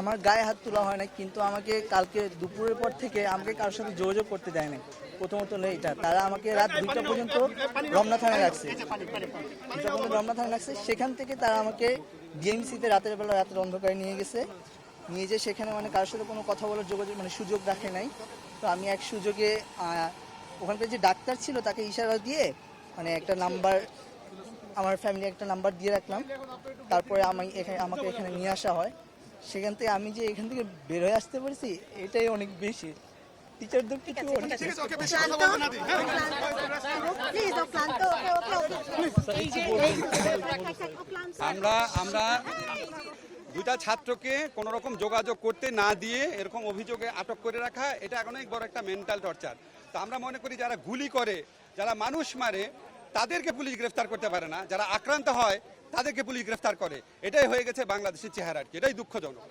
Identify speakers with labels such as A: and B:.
A: আমার গায়ে হাত তোলা হয় না, কিন্তু আমাকে কালকে দুপুরের পর থেকে আমাকে কারোর সাথে যোগাযোগ করতে দেয় না। প্রথমত হলো এটা, তারা আমাকে রাত 2টা পর্যন্ত রমনা থানায় রাখছে। 2টা পর্যন্ত রমনা থানায় রাখছে। সেখান থেকে তারা আমাকে ডিএমসিতে রাতের বেলা, রাতের অন্ধকারে নিয়ে গেছে। নিয়ে যেয়ে সেখানে মানে কারোর সাথে কোনো কথা বলার যোগাযোগ মানে সুযোগ রাখে নাই। তো আমি এক সুযোগে ওখানকার যে ডাক্তার ছিল তাকে ইশারা দিয়ে মানে একটা নাম্বার, আমার ফ্যামিলি একটা নাম্বার দিয়ে রাখলাম। তারপরে আমাকে এখানে নিয়ে আসা হয়। সেখান থেকে আমি যে এখান থেকে বের হয়ে আসতে পারছি, এটাই অনেক বেশি। টিচারদের কিছু
B: আমরা দুইটা ছাত্রকে কোনো রকম যোগাযোগ করতে না দিয়ে এরকম অভিযোগে আটক করে রাখা, এটা অনেক বড় একটা মেন্টাল টর্চার। তো আমরা মনে করি যারা গুলি করে, যারা মানুষ মারে, তাদেরকে পুলিশ গ্রেফতার করতে পারে না, যারা আক্রান্ত হয় তাদেরকে পুলিশ গ্রেফতার করে। এটাই হয়ে গেছে বাংলাদেশের চেহারা, এটাই দুঃখজনক।